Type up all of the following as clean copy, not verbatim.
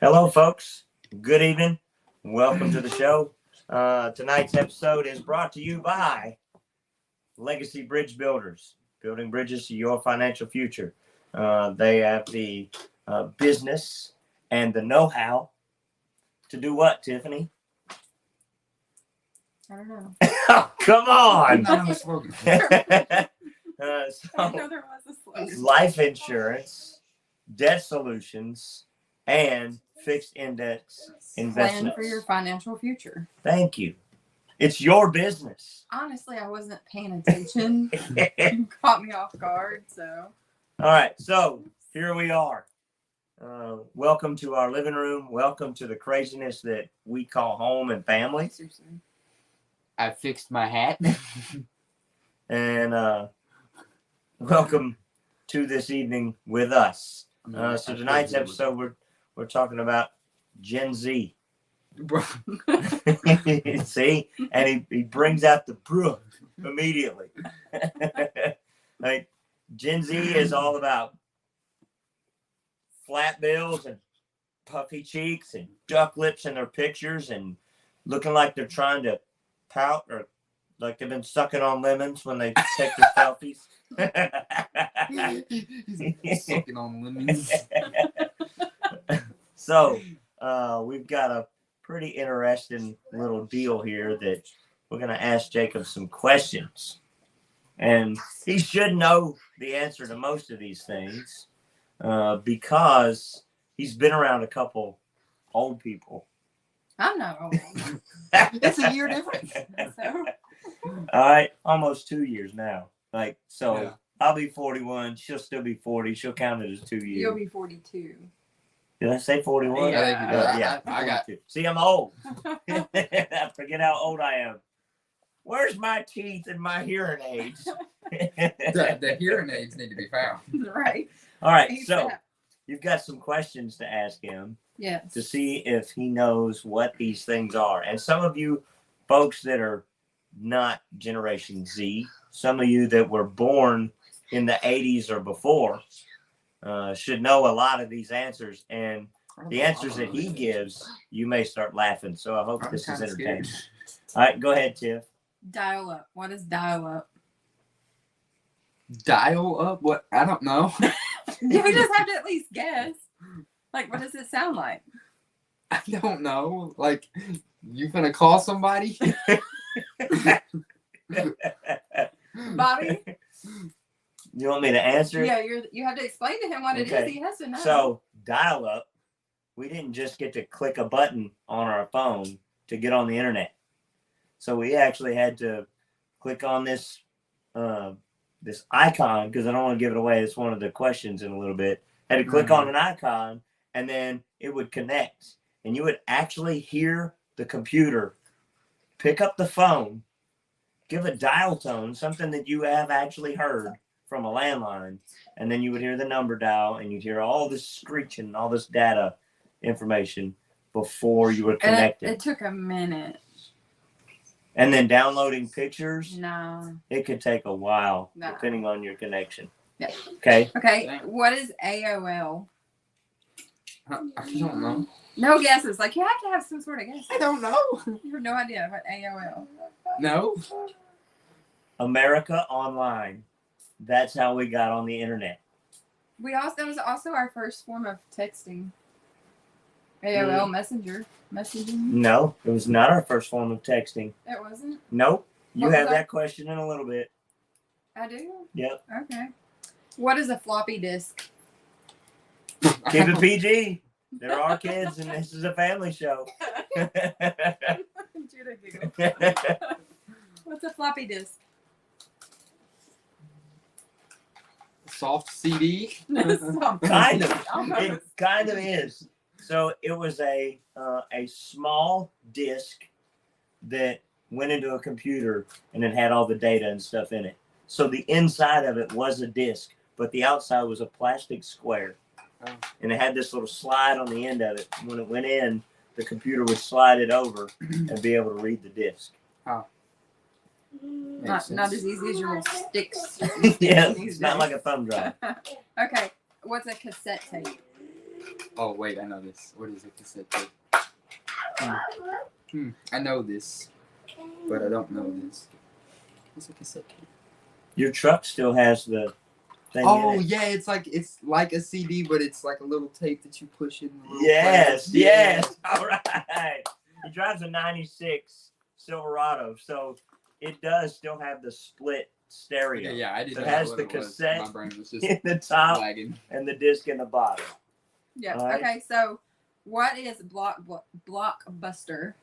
Hello, folks. Good evening. Welcome to the show. Tonight's episode is brought to you by Legacy Bridge Builders, building bridges to your financial future. They have the business and the know-how to do what, Tiffany? I don't know. Oh, come on! Not on the slogan. I know there was a slogan. Life insurance, debt solutions, and fixed index investments. Plan for your financial future. Thank you. It's your business. Honestly, I wasn't paying attention. You caught me off guard, so. All right, so here we are. Welcome to our living room. Welcome to the craziness that we call home and family. Seriously. I fixed my hat. And welcome to this evening with us. So tonight's episode, we're talking about Gen Z. See, and he brings out the bruh immediately. Like Gen Z is all about flat bills and puffy cheeks and duck lips in their pictures and looking like they're trying to pout or like they've been sucking on lemons when they take their selfies. Sucking on lemons. So we've got a pretty interesting little deal here that we're going to ask Jacob some questions. And he should know the answer to most of these things because he's been around a couple old people. I'm not old. It's a year difference. So. All right, almost 2 years now. Like, so Yeah. I'll be 41. She'll still be 40. She'll count it as 2 years. You'll be 42. Did I say 41? Yeah, I think you did. Yeah, I got 42. See, I'm old. I forget how old I am. Where's my teeth and my hearing aids? the hearing aids need to be found. Right. All right, He's so fat. you've got some questions to ask him Yes. to see if he knows what these things are. And some of you folks that are not Generation Z, some of you that were born in the 80s or before should know a lot of these answers. And the answers that he gives, you may start laughing. So I hope this is entertaining. All right, go ahead, Tiff. Dial up. What is dial up? Dial up? What? I don't know. You just have to at least guess. Like, what does it sound like? I don't know. Like, you gonna call somebody? Bobby? You want me to answer? Yeah, you have to explain to him what it Okay. is. He has to know. So dial up, we didn't just get to click a button on our phone to get on the internet. So we actually had to click on this this icon, because I don't want to give it away. It's one of the questions in a little bit. Had to click on an icon, and then it would connect. And you would actually hear the computer pick up the phone, give a dial tone, something that you have actually heard from a landline, and then you would hear the number dial, and you'd hear all this screeching, all this data information before you were connected. It took a minute. And then downloading pictures, No. it could take a while, No. depending on your connection. Yeah. Okay. Okay, Dang. what is AOL? I don't know. No guesses. Like, you have to have some sort of guess. I don't know. You have no idea what AOL. No. America Online. That's how we got on the internet. That was also our first form of texting. AOL Messenger. Messaging. No, it was not our first form of texting. It wasn't? Nope. You What was have that? that question in a little bit. I do? Yep. Okay. What is a floppy disk? Keep it PG. There are kids, and this is a family show. Judah giggled. What's a floppy disk? Soft CD. Kind of. Almost. It kind of is. So it was a small disc that went into a computer, and it had all the data and stuff in it. So the inside of it was a disc, but the outside was a plastic square. Oh. And it had this little slide on the end of it. When it went in, the computer would slide it over and be able to read the disc. Oh. Not as easy as your little sticks. Yeah, it's not like a thumb drive. Okay. What's a cassette tape? Oh wait, I know this. What is a cassette tape? I know this, but I don't know this. What's a cassette tape? Your truck still has the thing Oh in it. yeah, it's like a CD, but it's like a little tape that you push in. The little Yes, player. yes. All right. He drives a 96 Silverado, so it does still have the split stereo. Okay, yeah, I didn't So it know has what the it was. cassette My brain was just in the top lagging. and the disc in the bottom. Yeah. All right. Okay. So, what is Blockbuster?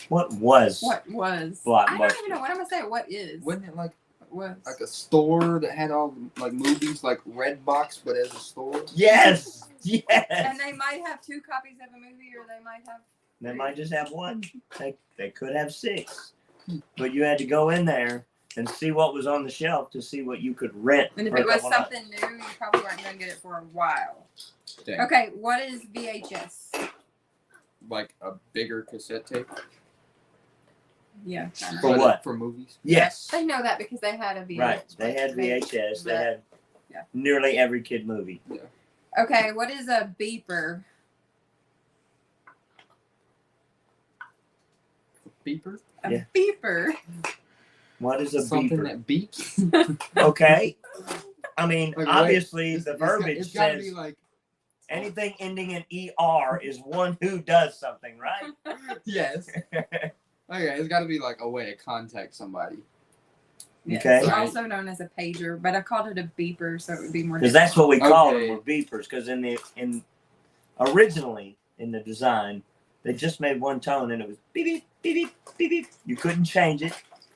What was? What was? I Blockbuster? don't even know what I'm gonna say. What is? Wasn't it like Was? a store that had all like movies, like Redbox, but as a store? Yes, yes. And they might have 2 copies of a movie, or they might have. They might just have one. They could have 6, but you had to go in there and see what was on the shelf to see what you could rent. And if for a it was couple nights. something new, you probably weren't gonna get it for a while. Dang. Okay. What is VHS? Like a bigger cassette tape? Yeah. For what? For movies? Yes. They know that because they had a VHS. Right. They had VHS. They had Yeah. nearly every kid movie. Okay. What is a beeper? Beeper? A Yeah. beeper. What is a Something beeper? that beeps? Okay. I mean, Like, obviously, wait, the it's verbiage gotta says be like anything ending in ER is one who does something, right? yes. Okay, it's got to be like a way to contact somebody. Yes, Okay. it's also known as a pager, but I called it a beeper, so it would be more. Because that's what we call Okay. them, were beepers. Because originally in the design, they just made one tone and it was beep beep beep beep beep beep. You couldn't change it.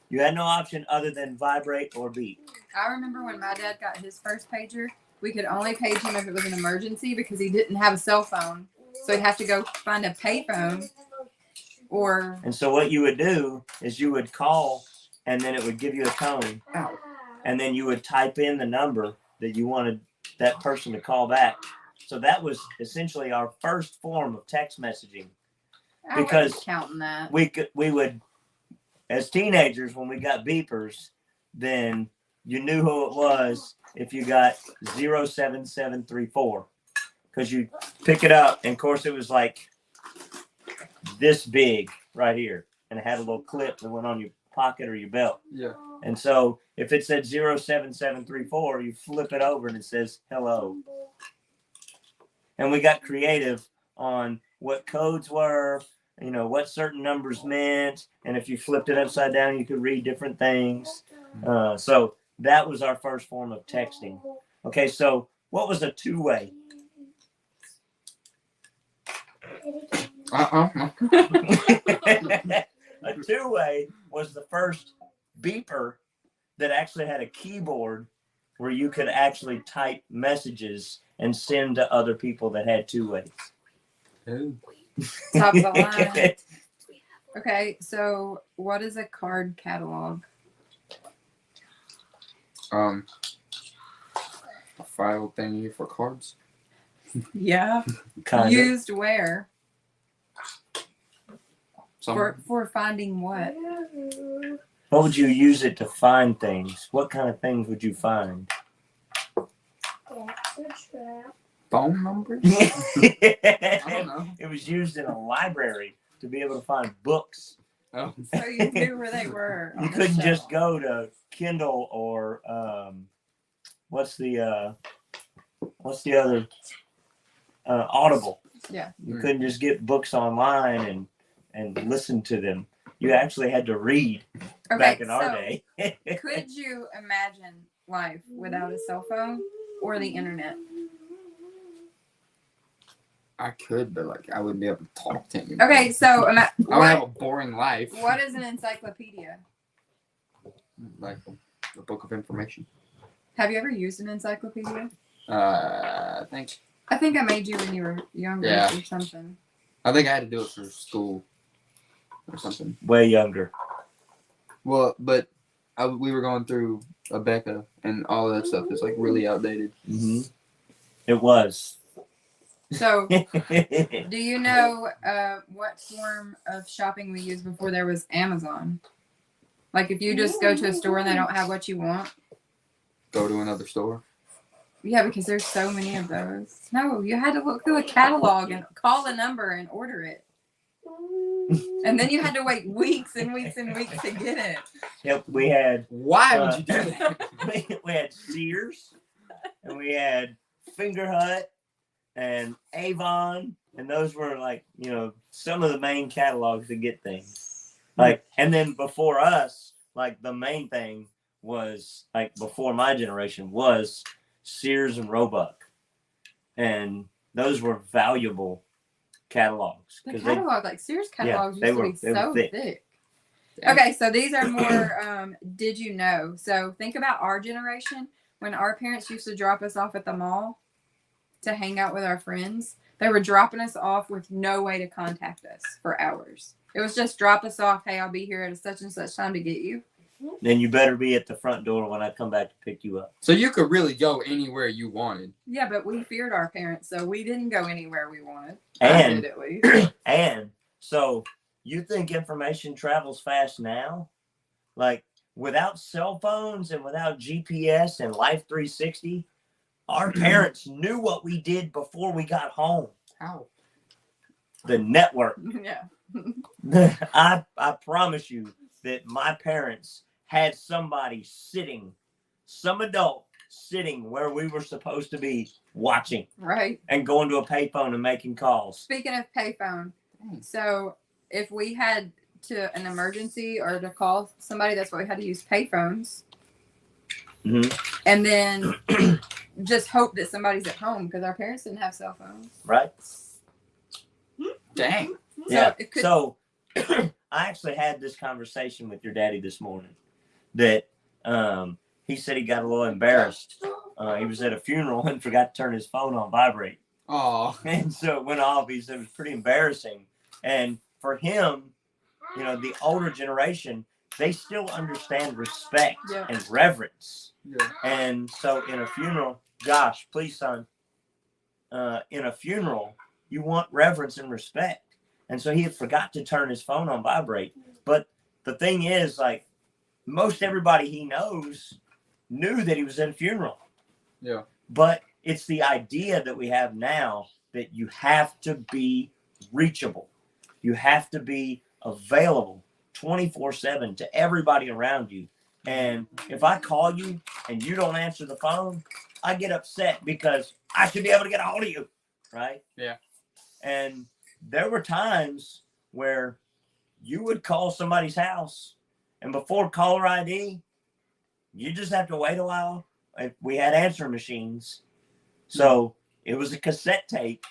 You had no option other than vibrate or beep. I remember when my dad got his first pager, we could only page him if it was an emergency because he didn't have a cell phone, so he'd have to go find a payphone. Or And so what you would do is you would call, and then it would give you a tone, and then you would type in the number that you wanted that person to call back. So that was essentially our first form of text messaging. I Because wasn't counting that. We would, as teenagers, when we got beepers, then you knew who it was if you got 07734, because you pick it up, and of course it was like this big right here, and it had a little clip that went on your pocket or your belt. Yeah. And so if it said 07734, you flip it over and it says hello. And we got creative on what codes were, what certain numbers meant, and if you flipped it upside down, you could read different things. So that was our first form of texting. Okay, so what was a two-way? A two-way was the first beeper that actually had a keyboard where you could actually type messages and send to other people that had two ways. Top of the line. Okay, so what is a card catalog? A file thingy for cards. Yeah. Kind of. Used where? Somewhere. For finding what? What would you use it to find things? What kind of things would you find? Phone numbers? I don't know. It was used in a library to be able to find books. Oh. So you knew where they were. You couldn't just go to Kindle or what's the other Audible. Yeah. You couldn't just get books online and listen to them. You actually had to read back in our day. Could you imagine life without a cell phone or the internet? I could, but like I wouldn't be able to talk to him. Okay, so I would have a boring life. what is an encyclopedia? Like a book of information. Have you ever used an encyclopedia? I I think I made you when you were younger Yeah. or something. think I had to do it for school or something. Way younger. Well, but we were going through Becca and all of that stuff is like really outdated. Mm-hmm. It was. So, do you know what form of shopping we used before there was Amazon? Like if you just go to a store and they don't have what you want? Go to another store. Yeah, because there's so many of those. No, you had to look through a catalog and call a number and order it. And then you had to wait weeks and weeks and weeks to get it. Yep, we had. Why would you do that? we had Sears, and we had Finger Hut, and Avon, and those were like, some of the main catalogs to get things. Like, and then before us, like the main thing was like before my generation was Sears and Roebuck, and those were valuable catalogs. The catalog, like Sears catalogs, they used to were be so thick. Dang. Okay, so these are more did you know? So think about our generation when our parents used to drop us off at the mall to hang out with our friends. They were dropping us off with no way to contact us for hours. It was just drop us off. Hey, I'll be here at such and such time to get you. Then you better be at the front door when I come back to pick you up. So you could really go anywhere you wanted. Yeah, but we feared our parents, so we didn't go anywhere we wanted. And I did, at least. and so you think information travels fast now? Like without cell phones and without GPS and Life 360, our parents knew what we did before we got home. How? The network. Yeah. I promise you that my parents had somebody sitting, some adult sitting where we were supposed to be watching. Right. And going to a payphone and making calls. Speaking of payphone, so if we had to an emergency or to call somebody, that's what we had to use payphones. Mm-hmm. And then just hope that somebody's at home because our parents didn't have cell phones. Right? Dang. Yeah. It could, So I actually had this conversation with your daddy this morning that he said he got a little embarrassed. He was at a funeral and forgot to turn his phone on vibrate. Oh. And so it went off. He said it was pretty embarrassing. And for him, the older generation, they still understand respect and reverence. Yeah. And so in a funeral, Josh, please, son, in a funeral, you want reverence and respect. And so he had forgot to turn his phone on vibrate. But the thing is, like, most everybody he knows knew that he was at a funeral. Yeah. But it's the idea that we have now that you have to be reachable. You have to be available 24/7 to everybody around you. And if I call you and you don't answer the phone, I get upset because I should be able to get a hold of you. Right? Yeah. And there were times where you would call somebody's house and before caller ID, you just have to wait a while. We had answering machines. So it was a cassette tape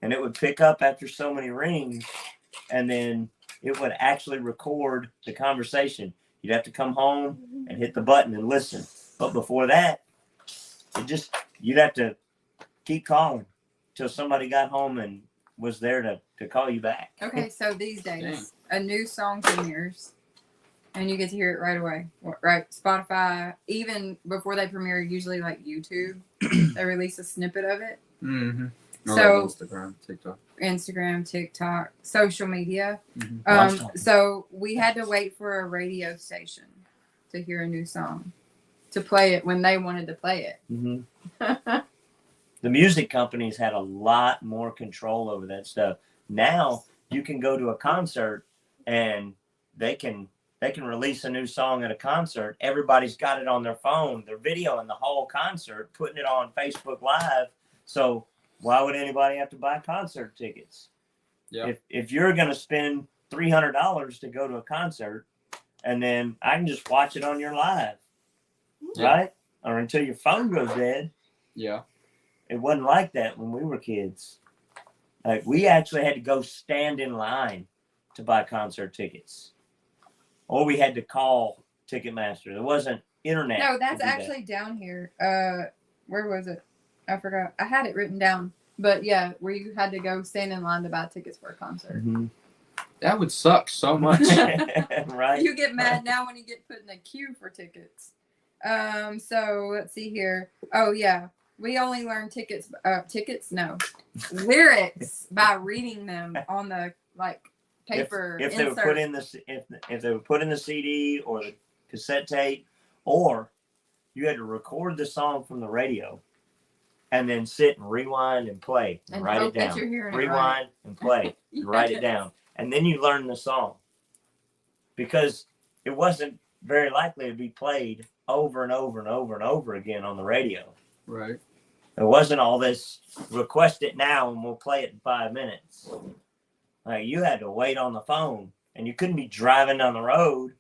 and it would pick up after so many rings and then it would actually record the conversation. You'd have to come home and hit the button and listen. But before that, you'd have to keep calling till somebody got home and was there to call you back. okay, so these days, a new song premieres and you get to hear it right away. Right? Spotify, even before they premiere, usually like YouTube, they release a snippet of it. Mm-hmm. So Instagram, TikTok, social media. Mm-hmm. So we had to wait for a radio station to hear a new song, to play it when they wanted to play it. Mm-hmm. The music companies had a lot more control over that stuff. Now you can go to a concert and they can release a new song at a concert. Everybody's got it on their phone. They're videoing the whole concert, putting it on Facebook Live. So why would anybody have to buy concert tickets? Yeah. If you're going to spend $300 to go to a concert, and then I can just watch it on your live, right? Or until your phone goes dead. Yeah. It wasn't like that when we were kids. Like we actually had to go stand in line to buy concert tickets, or we had to call Ticketmaster. There wasn't internet. No, that's actually down here. Where was it? I forgot. I had it written down. But yeah, where you had to go stand in line to buy tickets for a concert. Mm-hmm. That would suck so much. Right? You get mad now when you get put in a queue for tickets. So let's see here. Oh yeah. We only learn lyrics by reading them on the paper. If they were put in if they were put in the CD or the cassette tape, or you had to record the song from the radio and then sit and rewind and play and write it hope that down. you're hearing it Rewind and play and write it down. And then you learn the song. Because it wasn't very likely to be played over and over and over and over again on the radio. Right. It wasn't all this request it now and we'll play it in 5 minutes. Like you had to wait on the phone and you couldn't be driving down the road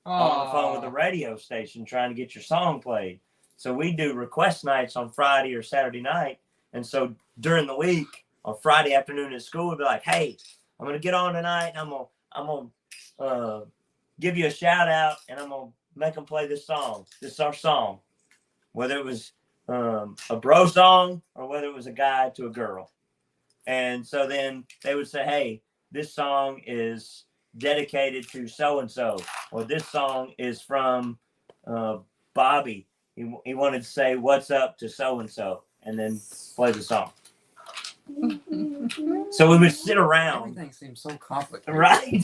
on the phone with the radio station trying to get your song played. So we do request nights on Friday or Saturday night. And so during the week on Friday afternoon at school, we'd be like, hey, I'm going to get on tonight. And I'm going to give you a shout out and I'm going to make them play this song. This is our song. Whether it was a bro song or whether it was a guy to a girl. And so then they would say, hey, this song is dedicated to so-and-so, or this song is from Bobby. He wanted to say what's up to so-and-so and then play the song. So we would sit around. Everything seems so complicated. Right.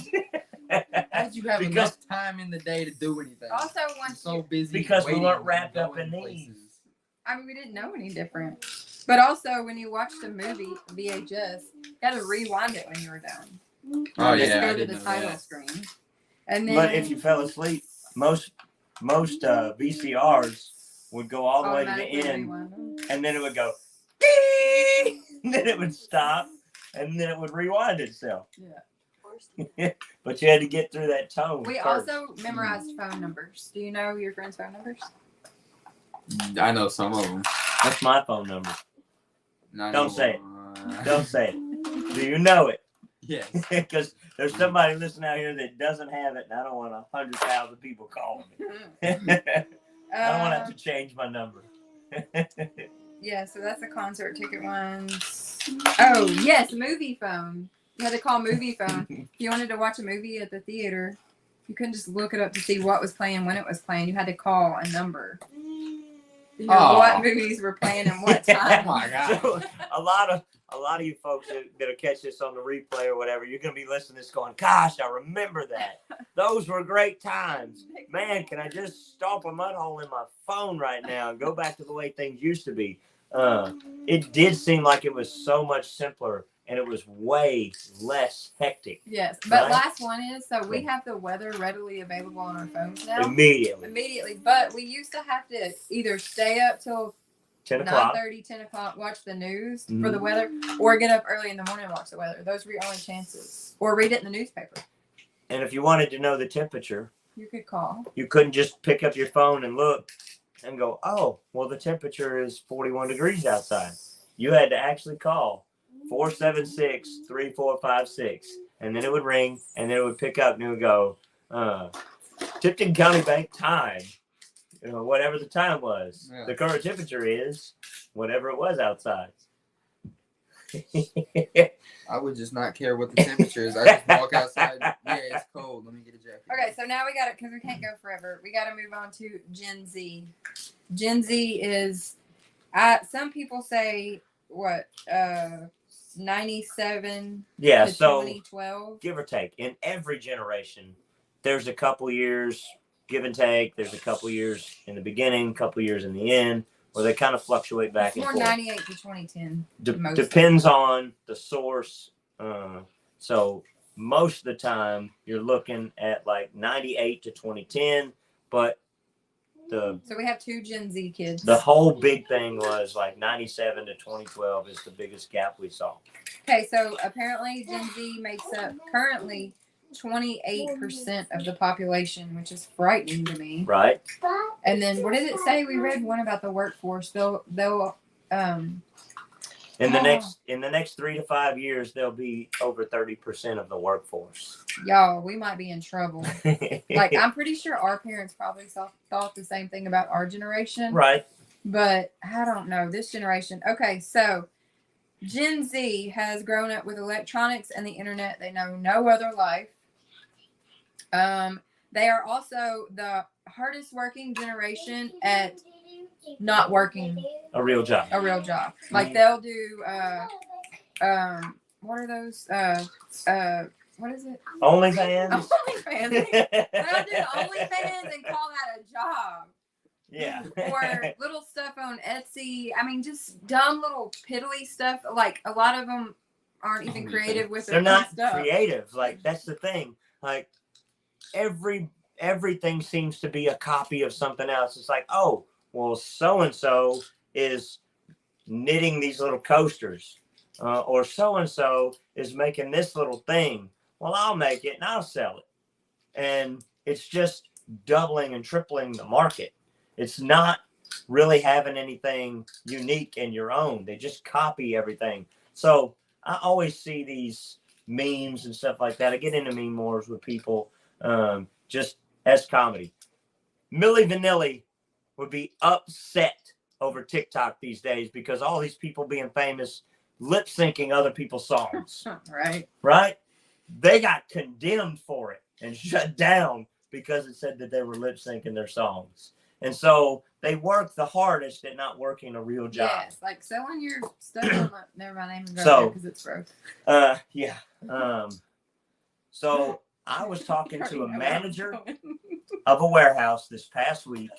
How did you have Because- enough time in the day to do anything? Also, I'm once so busy. Because we waiting weren't and wrapped up going in these. places. I mean, we didn't know any different. But also, when you watched a movie, VHS, you had to rewind it when you were done. Oh Just yeah, go I to didn't the know title that. screen. And then, But if you fell asleep, most VCRs would go all the way to the automatically end, rewind them. and then it would go, and then it would stop, and then it would rewind itself. But you had to get through that tone. We first. also memorized phone numbers. Do you know your friends' phone numbers? I know some of them. That's my phone number. Not Don't say it. anymore. Don't say it. Do you know it? Yes. Because there's somebody listening out here that doesn't have it, and I don't want 100,000 people calling me. I don't want to have to change my number. Yeah, so that's the concert ticket ones. Oh, yes, movie phone. You had to call movie phone. If you wanted to watch a movie at the theater, you couldn't just look it up to see what was playing, when it was playing. You had to call a number. You know what movies were playing and what time. Oh my God. So a lot of you folks that'll catch this on the replay or whatever, you're gonna be listening to this going, gosh, I remember that. Those were great times. Man, can I just stomp a mud hole in my phone right now and go back to the way things used to be? It did seem like it was so much simpler and it was way less hectic. Yes, but Right? last one is, so we have the weather readily available on our phones now. Immediately. But we used to have to either stay up till 10 o'clock. 9:30, 10 o'clock, watch the news for the weather, or get up early in the morning and watch the weather. Those were your only chances. Or read it in the newspaper. And if you wanted to know the temperature, You could call. you couldn't just pick up your phone and look and go, oh, well, the temperature is 41 degrees outside. You had to actually call 476-3456. And then it would ring, and then it would pick up, and it would go, Tipton County Bank time. You know, whatever the time was. Yeah. The current temperature is whatever it was outside. I would just not care what the temperature is. I just walk outside. Yeah, it's cold. Let me get a jacket. Okay, so now we got it because we can't go forever. We got to move on to Gen Z. Gen Z is, some people say, 97 Yeah, to so 2012. give or take, in every generation, there's a couple years, give and take. There's a couple years in the beginning, couple years in the end, where they kind of fluctuate back It's and more forth. 98 to 2010. Depends on the source. So most of the time, you're looking at like 98 to 2010, but So we have two Gen Z kids. the whole big thing was like 97 to 2012 is the biggest gap we saw. Okay, so apparently Gen Z makes up currently 28% of the population, which is frightening to me. Right? And then what did it say? We read one about the workforce. They'll In the next 3 to 5 years, there'll be over 30% of the workforce. y'all, we might be in trouble. Like, I'm pretty sure our parents probably thought the same thing about our generation. Right. But I don't know. This generation. Okay, so Gen Z has grown up with electronics and the internet. They know no other life. They are also the hardest working generation at not working A real job. a real job. Like, they'll do what are those? What is it? OnlyFans. OnlyFans. They'll do OnlyFans and call that a job. Yeah. or little stuff on Etsy. I mean, just dumb little piddly stuff. Like a lot of them aren't even creative with They're their own not stuff. creative. Like that's the thing. Like everything seems to be a copy of something else. It's like, oh, well, so and so is knitting these little coasters, or so and so is making this little thing. Well, I'll make it and I'll sell it, and it's just doubling and tripling the market. It's not really having anything unique in your own. They just copy everything. So I always see these memes and stuff like that. I get into meme wars with people, just as comedy. Milli Vanilli would be upset over TikTok these days because all these people being famous lip syncing other people's songs. Right? They got condemned for it and shut down because it said that they were lip syncing their songs. And so they work the hardest at not working a real job. Yes, like selling your stuff on the, never mind, I even go there because it's broke. Yeah. So I was talking to a manager of a warehouse this past week,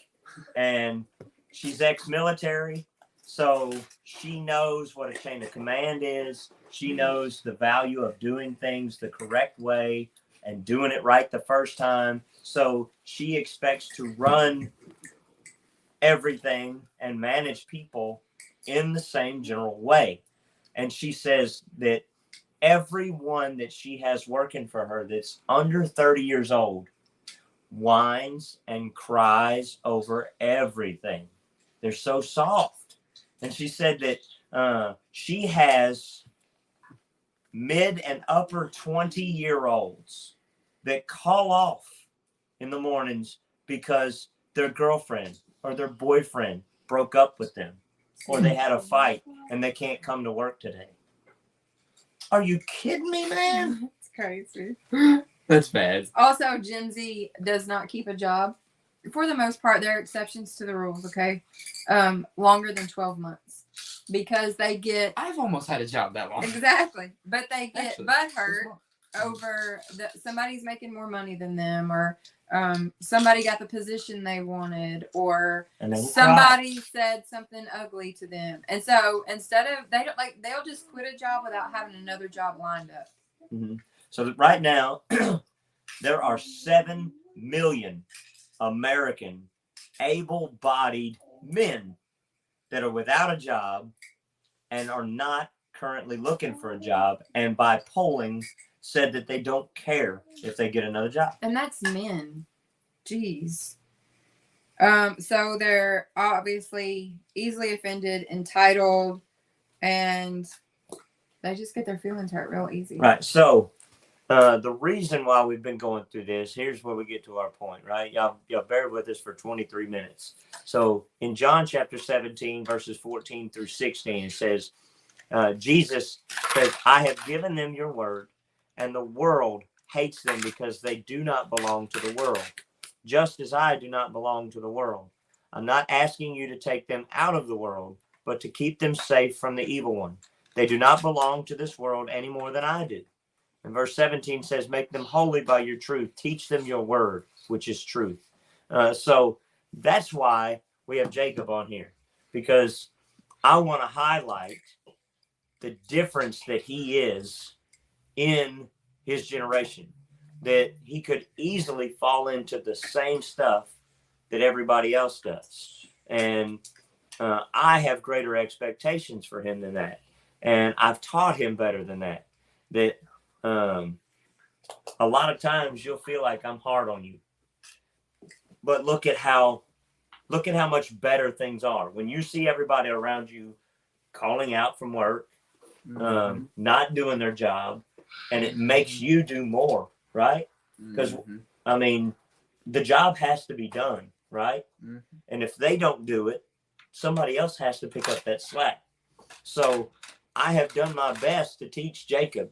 and she's ex-military, so she knows what a chain of command is. She knows the value of doing things the correct way and doing it right the first time. So she expects to run everything and manage people in the same general way. And she says that everyone that she has working for her that's under 30 years old whines and cries over everything. They're so soft. And she said that she has mid and upper 20-year-olds that call off in the mornings because their girlfriend or their boyfriend broke up with them, or they had a fight and they can't come to work today. Are you kidding me, man? It's crazy. That's bad. Also, Gen Z does not keep a job. For the most part, there are exceptions to the rules, okay? Longer than 12 months. Because they get... I've almost had a job that long. Exactly. But they get Actually, butthurt over somebody's making more money than them, or somebody got the position they wanted, or somebody said something ugly to them. And so instead of, they'll just quit a job without having another job lined up. Mm-hmm. So right now, there are 7 million American able-bodied men that are without a job and are not currently looking for a job, and by polling said that they don't care if they get another job. And that's men. Jeez. So they're obviously easily offended, entitled, and they just get their feelings hurt real easy. Right. So the reason why we've been going through this, here's where we get to our point, right? Y'all bear with us for 23 minutes. So in John chapter 17, verses 14 through 16, it says, Jesus says, I have given them your word, and the world hates them because they do not belong to the world, just as I do not belong to the world. I'm not asking you to take them out of the world, but to keep them safe from the evil one. They do not belong to this world any more than I do. And verse 17 says, make them holy by your truth. Teach them your word, which is truth. So that's why we have Jacob on here, because I want to highlight the difference that he is in his generation, that he could easily fall into the same stuff that everybody else does. And I have greater expectations for him than that. And I've taught him better than that. That a lot of times you'll feel like I'm hard on you, but look at how much better things are when you see everybody around you calling out from work, not doing their job, and it makes you do more, right? Because I mean, the job has to be done, right? And if they don't do it, somebody else has to pick up that slack. So I have done my best to teach Jacob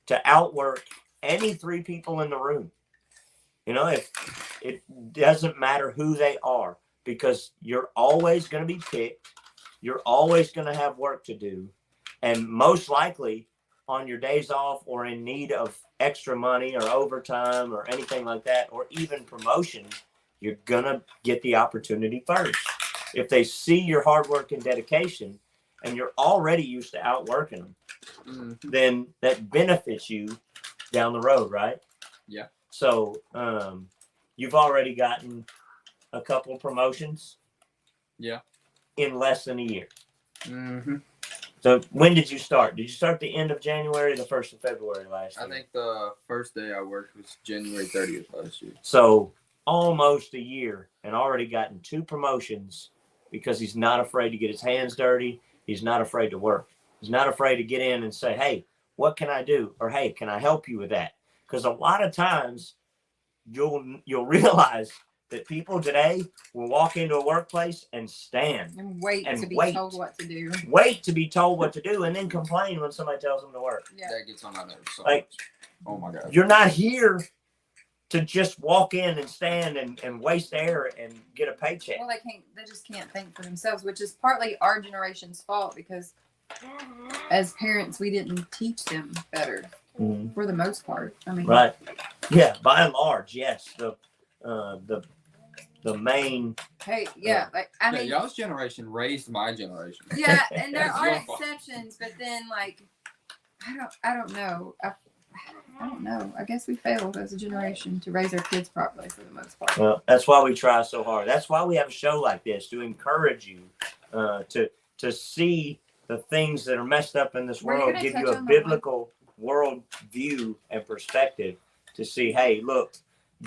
to outwork any 3 people in the room. You know, if it doesn't matter who they are, because you're always going to be picked. You're always going to have work to do. And most likely on your days off or in need of extra money or overtime or anything like that, or even promotion, you're going to get the opportunity first. If they see your hard work and dedication and you're already used to outworking them, then that benefits you down the road, right? Yeah. So you've already gotten a couple promotions. Yeah. In less than a year. Mm-hmm. So when did you start? Did you start the end of January or the 1st of February last year? I think the first day I worked was January 30th last year. So almost a year and already gotten 2 promotions because he's not afraid to get his hands dirty. He's not afraid to work. He's not afraid to get in and say, hey, what can I do? Or, hey, can I help you with that? Because a lot of times you'll realize that people today will walk into a workplace and stand and wait and to be wait. told what to do. Wait to be told what to do and then complain when somebody tells them to work. Yeah. That gets on my nerves so Like, much. Oh my God. You're not here to just walk in and stand and waste air and get a paycheck. Well, they just can't think for themselves, which is partly our generation's fault because as parents, we didn't teach them better for the most part. I mean, Right. Yeah, by and large, yes. The main. Hey, yeah, like I mean, y'all's generation raised my generation. yeah, and there It's are your fault. exceptions, but then like, I don't know. I don't know. I guess we failed as a generation to raise our kids properly for the most part. Well, that's why we try so hard. That's why we have a show like this to encourage you to see the things that are messed up in this Were you world, gonna give touch you a on the biblical world view and perspective to see, hey, look,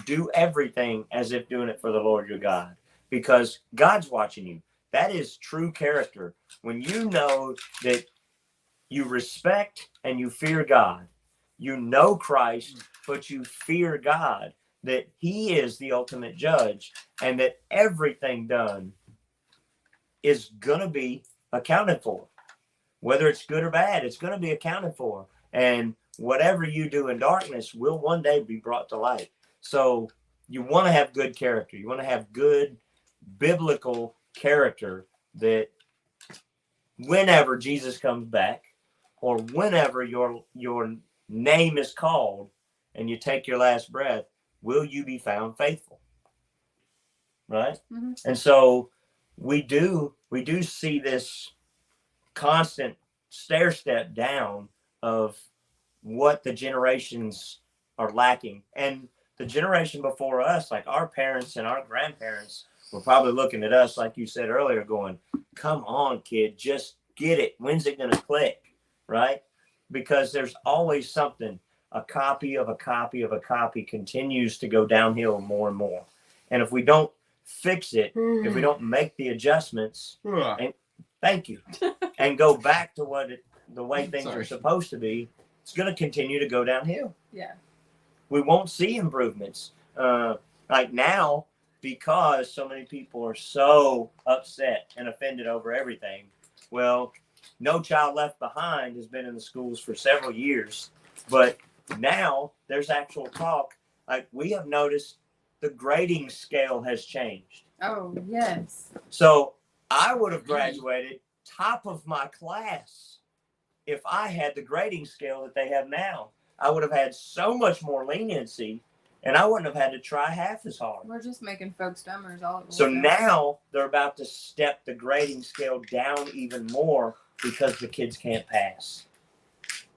do everything as if doing it for the Lord your God, because God's watching you. That is true character. When you know that you respect and you fear God, you know Christ, but you fear God, that he is the ultimate judge and that everything done is going to be accounted for. Whether it's good or bad, it's going to be accounted for. And whatever you do in darkness will one day be brought to light. So you want to have good character. You want to have good biblical character that whenever Jesus comes back or whenever your name is called and you take your last breath, will you be found faithful? Right? Mm-hmm. And so we do see this constant stair step down of what the generations are lacking. And the generation before us, like our parents and our grandparents, were probably looking at us, like you said earlier, going, come on, kid, just get it. When's it going to click? Right? Because there's always something. A copy of a copy of a copy continues to go downhill more and more. And if we don't fix it, if we don't make the adjustments, and thank you, and go back to the way things are supposed to be, it's going to continue to go downhill. Yeah. We won't see improvements. Like now, because so many people are so upset and offended over everything. Well, No Child Left Behind has been in the schools for several years, but now there's actual talk. Like we have noticed the grading scale has changed. Oh, yes. So I would have graduated top of my class if I had the grading scale that they have now. I would have had so much more leniency and I wouldn't have had to try half as hard. We're just making folks dumber. All it So was. now they're about to step the grading scale down even more because the kids can't pass.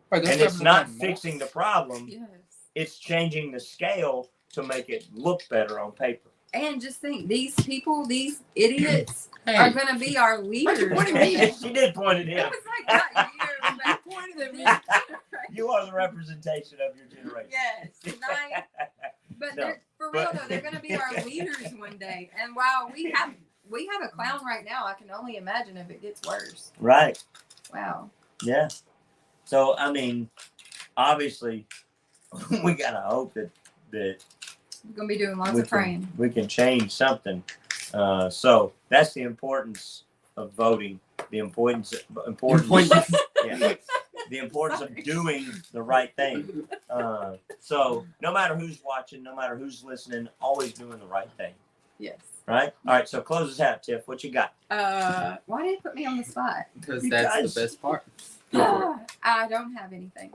Right, And it's not fixing the problem. Yes. It's changing the scale to make it look better on paper. And just think, these people, these idiots, are going to be our leaders. She did point at him. It was like not you, but pointed at me. You are the representation of your generation. Yes, tonight. But No, for real though, they're going to be our leaders one day. And while we have a clown right now, I can only imagine if it gets worse. Right. Wow. Yeah. So I mean, obviously, we gotta hope that We're going to be doing lots of praying. we can change something. So that's the importance of voting. The importance. Yeah. The importance of doing the right thing. So no matter who's watching, no matter who's listening, always doing the right thing. Yes. Right? All right, so close us out, Tiff. What you got? Why did you put me on the spot? Because You that's guys- the best part. Go for it. I don't have anything.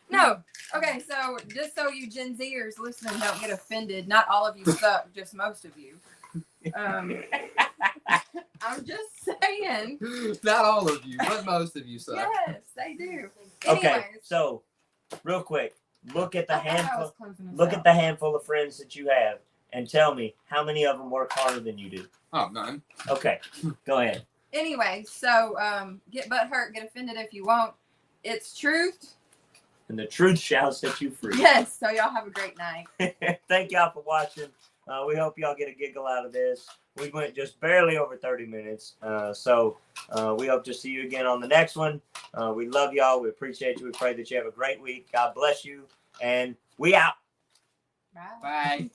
No. Okay, so just so you Gen Zers listening don't get offended, not all of you suck, just most of you. I'm just saying. Not all of you, but most of you suck. Yes, they do. Okay, Anyways, so real quick, look at the I thought I was handful. closing us Look out. at the handful of friends that you have, and tell me how many of them work harder than you do. Oh, none. Okay, go ahead. Anyway, so get butt hurt, get offended if you won't. It's truth. And the truth shall set you free. Yes. So y'all have a great night. Thank y'all for watching. We hope y'all get a giggle out of this. We went just barely over 30 minutes. So we hope to see you again on the next one. We love y'all. We appreciate you. We pray that you have a great week. God bless you. And we out. Bye. Bye.